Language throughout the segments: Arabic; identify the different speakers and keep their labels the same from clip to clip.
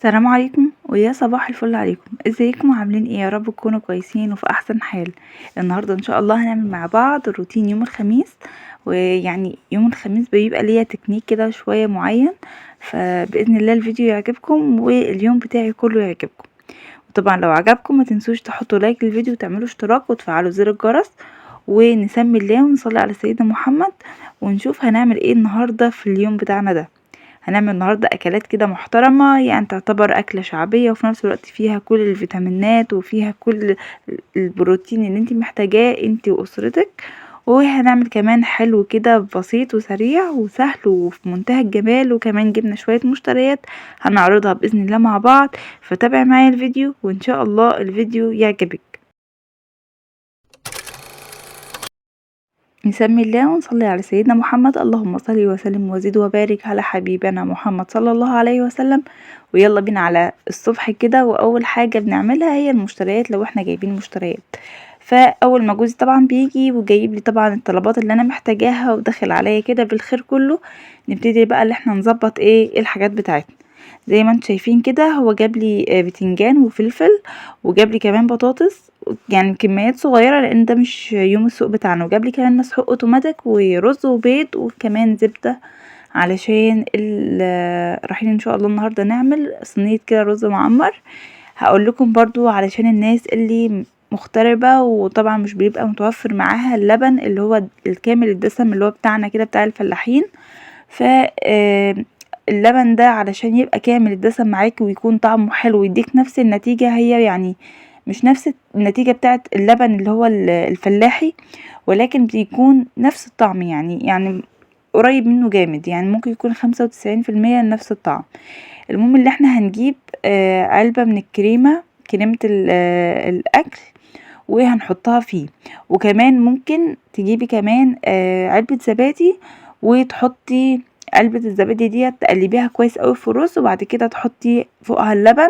Speaker 1: السلام عليكم ويا صباح الفل عليكم. ازيكم وعاملين ايه؟ يا رب تكونوا كويسين وفي احسن حال. النهارده ان شاء الله هنعمل مع بعض روتين يوم الخميس. ويعني يوم الخميس بيبقى ليا تكنيك كده شويه معين، فباذن الله الفيديو يعجبكم واليوم بتاعي كله يعجبكم. وطبعا لو عجبكم ما تنسوش تحطوا لايك للفيديو وتعملوا اشتراك وتفعلوا زر الجرس، ونسمي الله ونصلي على سيدنا محمد، ونشوف هنعمل ايه النهارده في اليوم بتاعنا ده. هنعمل النهاردة أكلات كده محترمة، يعني تعتبر أكلة شعبية وفي نفس الوقت فيها كل الفيتامينات وفيها كل البروتين اللي انتي محتاجاه انتي وأسرتك. وهنعمل كمان حلو كده بسيط وسريع وسهل وفي منتهى الجمال، وكمان جبنا شوية مشتريات هنعرضها بإذن الله مع بعض. فتابع معايا الفيديو وإن شاء الله الفيديو يعجبك. نسمي الله ونصلي على سيدنا محمد. اللهم صل وسلم وزد وبارك على حبيبنا محمد صلى الله عليه وسلم. ويلا بينا على الصبح كده، واول حاجة بنعملها هي المشتريات لو احنا جايبين مشتريات. فاول ما جوزي طبعا بيجي وجايب لي طبعا الطلبات اللي انا محتاجاها وداخل عليا كده بالخير كله، نبتدي بقى اللي احنا نظبط ايه الحاجات بتاعتنا. زي ما انتم شايفين كده هو جاب لي بتنجان وفلفل، وجاب لي كمان بطاطس، يعني كميات صغيرة لان ده مش يوم السوق بتاعنا. وجاب لي كمان مسحوق اوتوماتيك ورز وبيض وكمان زبدة، علشان رايحين ان شاء الله النهاردة نعمل صينية كده رز معمر. هقول لكم برضو علشان الناس اللي مغتربة وطبعا مش بيبقى متوفر معاها اللبن اللي هو الكامل الدسم اللي هو بتاعنا كده بتاع الفلاحين. ف اللبن ده علشان يبقى كامل الدسم معاكي ويكون طعمه حلو ويديك نفس النتيجة، هي يعني مش نفس النتيجة بتاعت اللبن اللي هو الفلاحي، ولكن بيكون نفس الطعم، يعني قريب منه جامد، يعني ممكن يكون 95% نفس الطعم. المهم اللي احنا هنجيب علبة من كريمة الأكل وهنحطها فيه. وكمان ممكن تجيبي كمان علبة زبادي وتحطي علبة الزبادي ديت تقلبيها كويس قوي في الرز، وبعد كده تحطي فوقها اللبن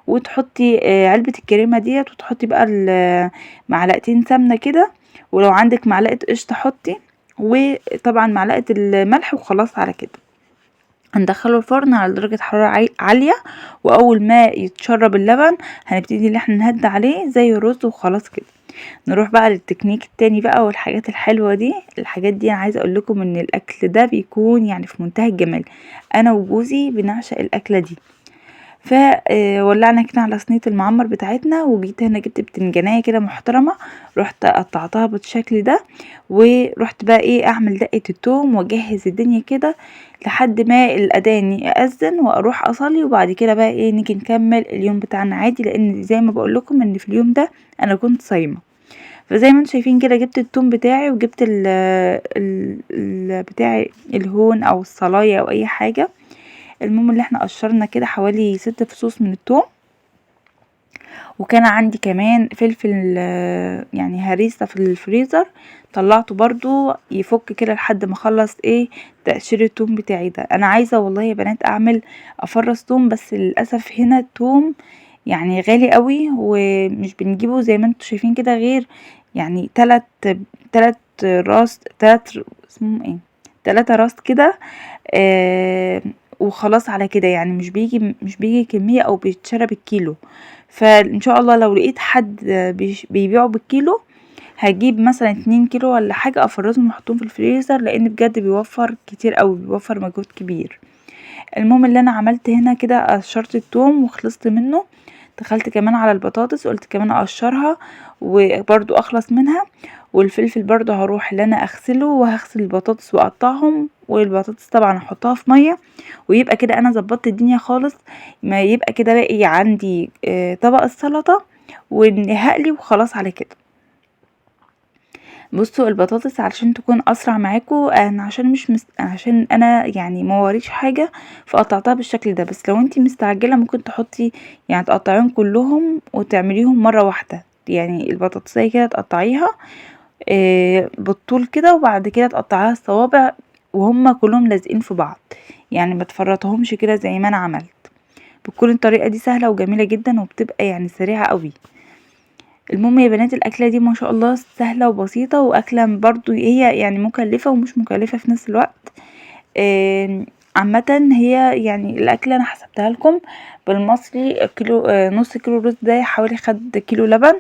Speaker 1: وتحطي علبة الكريمة ديت، وتحطي بقى معلقتين سمنة كده، ولو عندك معلقة قشطة حطي، وطبعا معلقة الملح، وخلاص على كده هندخله الفرن على درجة حرارة عالية. واول ما يتشرب اللبن هنبتدي ان احنا نهدي عليه زي الرز وخلاص كده. نروح بقى للتكنيك التاني بقى والحاجات الحلوة دي. الحاجات دي انا عايزة اقول لكم ان الاكل ده بيكون يعني في منتهى الجمال. انا وجوزي بنعشق الاكلة دي. فولعنا كده على صينية المعمر بتاعتنا، وجيت هنا جبت بتنجانية كده محترمة، رحت قطعتها بالشكل ده، ورحت بقى ايه اعمل دقة التوم واجهز الدنيا كده لحد ما الاذان يأذن واروح اصلي، وبعد كده بقى ايه نيجي نكمل اليوم بتاعنا عادي، لان زي ما بقول لكم ان في اليوم ده انا كنت صايمة. فزي ما انتم شايفين كده جبت التوم بتاعي وجبت ال بتاعي الهون او الصلاية او اي حاجة. المهم اللي احنا قشرنا كده حوالي 6 فصوص من الثوم، وكان عندي كمان فلفل يعني هريسة في الفريزر، طلعته برضو يفك كده لحد ما اخلص ايه تقشير الثوم بتاعي ده. انا عايزة والله يا بنات اعمل افرز ثوم، بس للاسف هنا الثوم يعني غالي قوي ومش بنجيبه زي ما انتم شايفين كده، غير يعني تلات راس، اسمهم ايه، 3 راس كده. آه وخلاص على كده، يعني مش بيجي كمية او بيتشرى بالكيلو. فان شاء الله لو لقيت حد بيبيعه بالكيلو هجيب مثلا 2 كيلو ولا حاجة افرزهم واحطهم في الفريزر، لان بجد بيوفر كتير قوي، بيوفر مجهود كبير. المهم اللي انا عملت هنا كده قشرت الثوم وخلصت منه. دخلت كمان على البطاطس وقلت كمان اقشرها وبرضو اخلص منها. والفلفل برضو هروح اللي انا اغسله وهغسل البطاطس واقطعهم، والبطاطس طبعا احطها في ميه، ويبقى كده انا ظبطت الدنيا خالص. ما يبقى كده باقي عندي طبق السلطه وهقلي وخلاص على كده. بصوا البطاطس علشان تكون اسرع معاكم، انا عشان مش عشان انا يعني ما وريش حاجه فقطعتها بالشكل ده، بس لو انتي مستعجله ممكن تحطي يعني تقطعيهم كلهم وتعمليهم مره واحده. يعني البطاطسية كده تقطعيها بالطول كده، وبعد كده تقطعيها الصوابع وهم كلهم لازقين في بعض، يعني ما تفرطهمش كده زي ما انا عملت. بتكون الطريقه دي سهله وجميله جدا وبتبقى يعني سريعه قوي. المهم يا بنات الاكله دي ما شاء الله سهله وبسيطه، واكله برضو هي يعني مكلفه ومش مكلفه في نفس الوقت. عامة هي يعني الاكل انا حسبتها لكم بالمصري، كيلو نص كيلو رز ده حوالي خد كيلو لبن،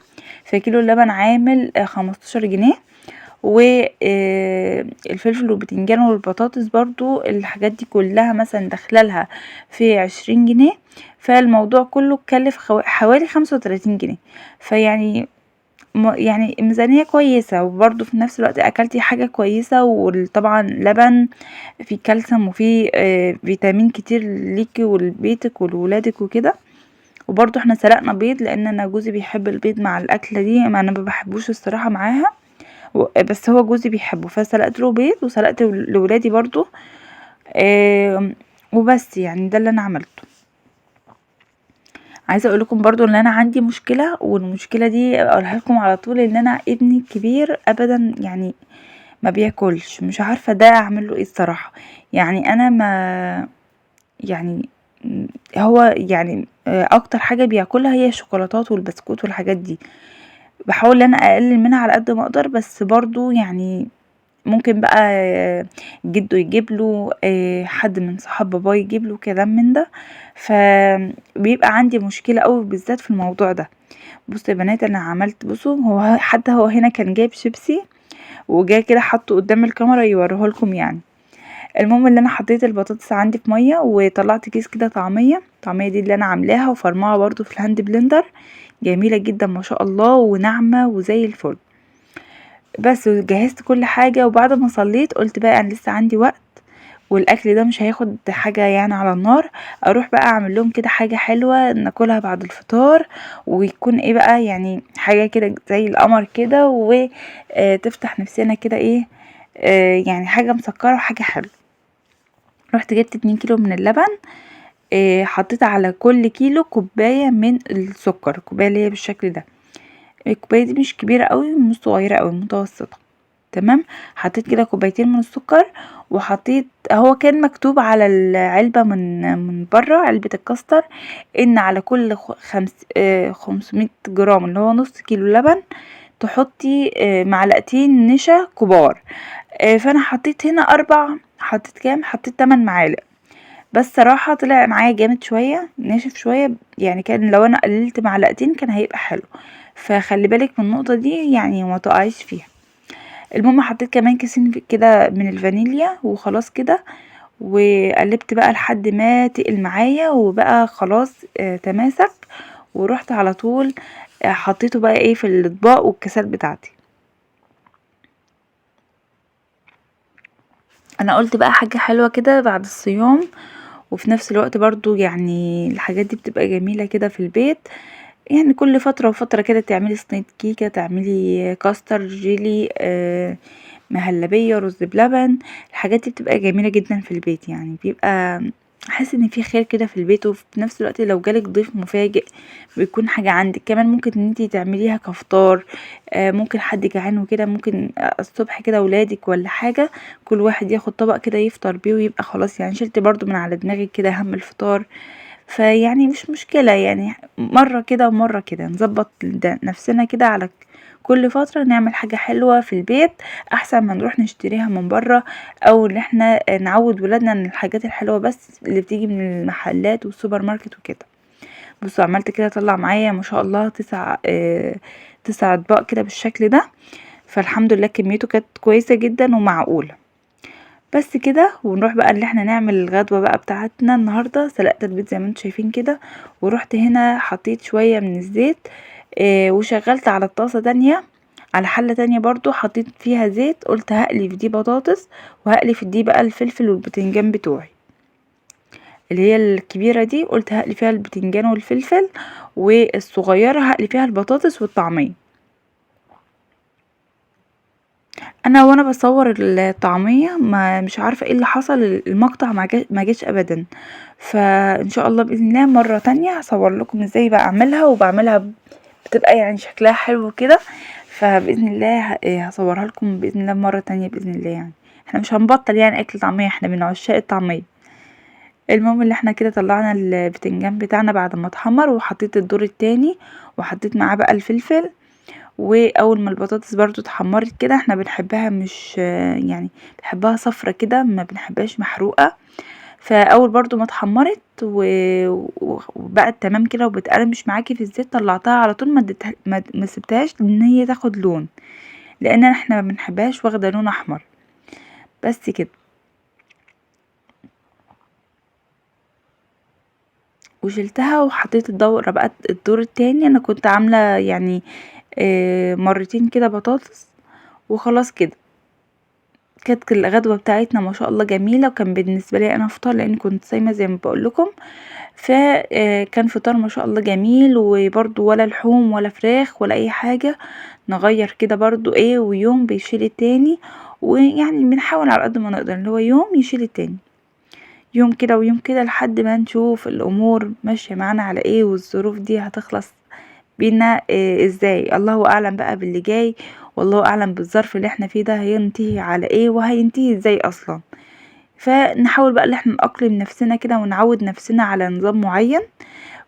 Speaker 1: فكيلو اللبن عامل 15 جنيه. والفلفل والبتنجان والبطاطس برضو الحاجات دي كلها مثلا داخلالها في 20 جنيه، فالموضوع كله كلف حوالي 35 جنيه. فيعني يعني ميزانية كويسة، وبرضه في نفس الوقت اكلتي حاجة كويسة، وطبعا لبن فيه كالسيوم وفيه فيتامين كتير ليكي ولبيتك ولولادك وكده. وبرضه احنا سلقنا بيض لان انا جوزي بيحب البيض مع الاكلة دي، ما انا ما بحبوش الصراحة معاها، بس هو جوزي بيحبه، فسلقت له بيض وسلقت لولادي برضه. وبس يعني ده اللي انا عملته. عايزه اقول لكم برضو ان انا عندي مشكله، والمشكله دي اقولها لكم على طول، ان انا ابني الكبير ابدا يعني ما بياكلش، مش عارفه ده اعمل له ايه الصراحه. يعني انا ما يعني هو يعني اكتر حاجه بياكلها هي الشوكولاتات والبسكوت والحاجات دي، بحاول ان انا اقلل منها على قد ما اقدر، بس برضو يعني ممكن بقى جده يجيب له، حد من صحاب باباه يجيب له كلام من ده، فبيبقى عندي مشكله قوي بالذات في الموضوع ده. بصوا يا بنات انا عملت، بصوا هو حتى هو هنا كان جايب شيبسي وجاي كده حطه قدام الكاميرا يوريه لكم يعني. المهم ان انا حطيت البطاطس عندي في ميه، وطلعت كيس كده طعميه دي اللي انا عاملاها وفرماها برضو في الهاند بلندر، جميله جدا ما شاء الله وناعمه وزي الفل. بس جهزت كل حاجه، وبعد ما صليت قلت بقى انا لسه عندي وقت، والاكل ده مش هياخد حاجه يعني على النار، اروح بقى اعمل لهم كده حاجه حلوه ناكلها بعد الفطار، ويكون ايه بقى يعني حاجه كده زي القمر كده، وتفتح نفسنا كده ايه، يعني حاجه مسكره وحاجه حلوه. رحت جبت 2 كيلو من اللبن، حطيت على كل كيلو كوبايه من السكر، كوبايه اللي هي بالشكل ده. الكوبايه دي مش كبيره قوي مش صغيره قوي، متوسطه. تمام. حطيت كده كوبايتين من السكر، وحطيت، هو كان مكتوب على العلبة من بره، علبة الكاستر، ان على كل 500 جرام اللي هو نص كيلو لبن تحطي معلقتين نشا كبار. فانا حطيت هنا حطيت كام، حطيت 8 معالق. بس صراحة طلع معايا جامد شوية، ناشف شوية، يعني كان لو انا قللت معلقتين كان هيبقى حلو، فخلي بالك من النقطة دي يعني ما تقعيش فيها. المهم حطيت كمان كيسين كده من الفانيليا وخلاص كده، وقلبت بقى لحد ما تقل معايا وبقى خلاص تماسك، ورحت على طول حطيته بقى ايه في الاطباق والكاسات بتاعتي. انا قلت بقى حاجة حلوة كده بعد الصيام، وفي نفس الوقت برضو يعني الحاجات دي بتبقى جميلة كده في البيت، يعني كل فترة وفترة كده تعملي صينية كيكة، تعملي كاستر جيلي، مهلبية رز بلبن. الحاجات دي بتبقى جميلة جدا في البيت، يعني بيبقى احس ان في خير كده في البيت، وفي نفس الوقت لو جالك ضيف مفاجئ بيكون حاجة عندك كمان ممكن ان انتي تعمليها كفطار. ممكن حد جعان وكده، ممكن الصبح كده ولادك ولا حاجة، كل واحد ياخد طبق كده يفطر بيه ويبقى خلاص، يعني شلت برضو من على دماغك كده هم الفطار. فيعني مش مشكلة، يعني مرة كده ومرة كده نظبط نفسنا كده على كل فترة نعمل حاجة حلوة في البيت، احسن ما نروح نشتريها من بره، او ان احنا نعود ولادنا ان الحاجات الحلوة بس اللي بتيجي من المحلات والسوبر ماركت وكده. بصوا عملت كده طلع معايا ما شاء الله 9 اطباق كده بالشكل ده، فالحمد لله كميته كانت كويسة جدا ومعقولة. بس كده، ونروح بقى اللي احنا نعمل الغدوة بقى بتاعتنا النهاردة. سلقت البيض زي ما انتم شايفين كده، ورحت هنا حطيت شوية من الزيت، وشغلت على الطاسة تانية، على حلة تانية برضو حطيت فيها زيت، قلت هقلي في دي بطاطس، وهقلي في دي بقى الفلفل والبتنجان بتوعي، اللي هي الكبيرة دي قلت هقلي فيها البتنجان والفلفل، والصغيرة هقلي فيها البطاطس والطعمية. انا وانا بصور الطعمية ما مش عارفة ايه اللي حصل، المقطع ما جاش ابدا، فان شاء الله باذن الله مرة تانية هصور لكم ازاي بعملها، وبعملها بتبقى يعني شكلها حلو كده، فباذن الله هصورها لكم باذن الله مرة تانية باذن الله. يعني احنا مش هنبطل يعني اكل طعمية، احنا من عشاق الطعمية. المهم اللي احنا كده طلعنا البتنجان بتاعنا بعد ما اتحمر، وحطيت الدور التاني وحطيت معاه بقى الفلفل. واول ما البطاطس برضو اتحمرت كده، احنا بنحبها مش يعني بنحبها صفرة كده، ما بنحبهاش محروقة، فاول برضو ما اتحمرت وبقت تمام كده وبتقرمش معاكي في الزيت، طلعتها على طول، ما سبتهاش ان هي تاخد لون، لان احنا ما بنحبهاش واخده لون احمر. بس كده، وشلتها وحطيت الدورة بقى الدور التاني. انا كنت عاملة يعني مرتين كده بطاطس وخلاص كده. كانت الغدوة بتاعتنا ما شاء الله جميلة، وكان بالنسبة لي انا فطار لان كنت صايمة زي ما بقول لكم. فكان فطار ما شاء الله جميل، وبرضو ولا لحوم ولا فراخ ولا اي حاجة. نغير كده برضو ايه، ويوم بيشيل التاني، ويعني بنحاول على قد ما نقدر اللي هو يوم يشيل التاني، يوم كده ويوم كده، لحد ما نشوف الامور ماشية معانا على ايه، والظروف دي هتخلص بينا إيه ازاي. الله اعلم بقى باللي جاي، والله اعلم بالظرف اللي احنا فيه ده هينتهي على ايه وهينتهي ازاي اصلا. فنحاول بقى ان احنا نأقلم نفسنا كده ونعود نفسنا على نظام معين،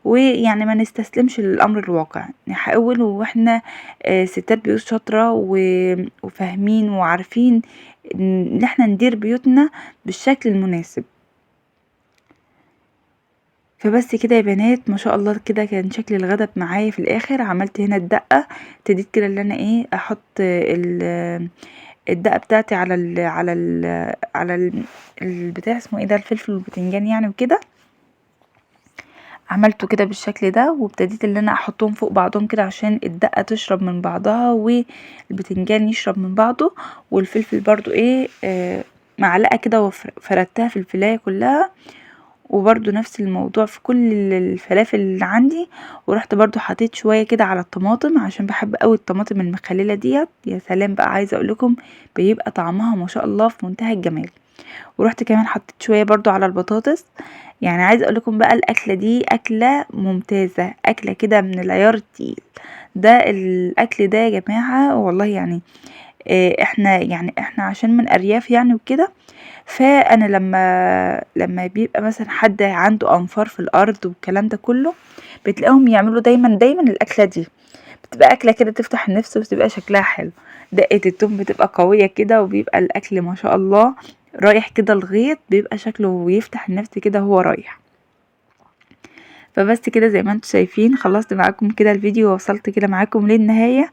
Speaker 1: ويعني ما نستسلمش للأمر الواقع، نحاول واحنا ستات بيوت شاطرة وفاهمين وعارفين ان احنا ندير بيوتنا بالشكل المناسب. فبس كده يا بنات، ما شاء الله كده كان شكل الغدا معايا في الاخر. عملت هنا الدقة، ابتديت كده اللي انا ايه احط الدقة بتاعتي على البتاع اسمه ايه ده، الفلفل والبتنجان يعني وكده. عملته كده بالشكل ده، وابتديت اللي انا احطهم فوق بعضهم كده عشان الدقة تشرب من بعضها والبتنجان يشرب من بعضه، والفلفل برضو ايه معلقة كده وفردتها في الفلاية كلها. وبرضو نفس الموضوع في كل الفلافل اللي عندي. ورحت برضو حطيت شوية كده على الطماطم عشان بحب قوي الطماطم المخللة ديت، يا سلام بقى، عايزة اقولكم بيبقى طعمها ما شاء الله في منتهى الجمال. ورحت كمان حطيت شوية برضو على البطاطس. يعني عايزه اقول لكم بقى الاكله دي اكله ممتازه، اكله كده من العيار التقيل. ده الاكل ده يا جماعه والله يعني احنا عشان من ارياف يعني وكده. فانا لما بيبقى مثلا حد عنده انفار في الارض والكلام ده كله، بتلاقيهم يعملوا دايما الاكله دي. بتبقى اكله كده تفتح النفس وبتبقى شكلها حلو، دقه التوم بتبقى قويه كده، وبيبقى الاكل ما شاء الله رايح كده الغيط، بيبقى شكله يفتح النفس كده وهو رايح. فبس كده زي ما انتم شايفين خلصت معاكم كده الفيديو ووصلت كده معاكم للنهاية.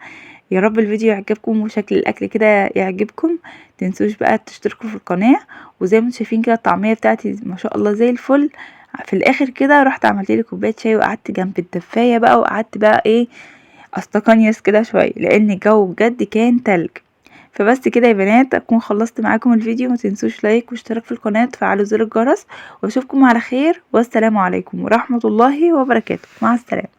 Speaker 1: يا رب الفيديو يعجبكم وشكل الاكل كده يعجبكم. تنسوش بقى تشتركوا في القناة. وزي ما انتم شايفين كده الطعمية بتاعتي ما شاء الله زي الفل. في الاخر كده رحت عملت لي كوبايه شاي وقعدت جنب الدفايه بقى، وقعدت بقى ايه استقنيس كده شويه لان الجو بجد كان تلج. فبس كده يا بنات اكون خلصت معاكم الفيديو. ما تنسوش لايك واشتراك في القناة وتفعلوا زر الجرس، واشوفكم على خير، والسلام عليكم ورحمة الله وبركاته. مع السلامة.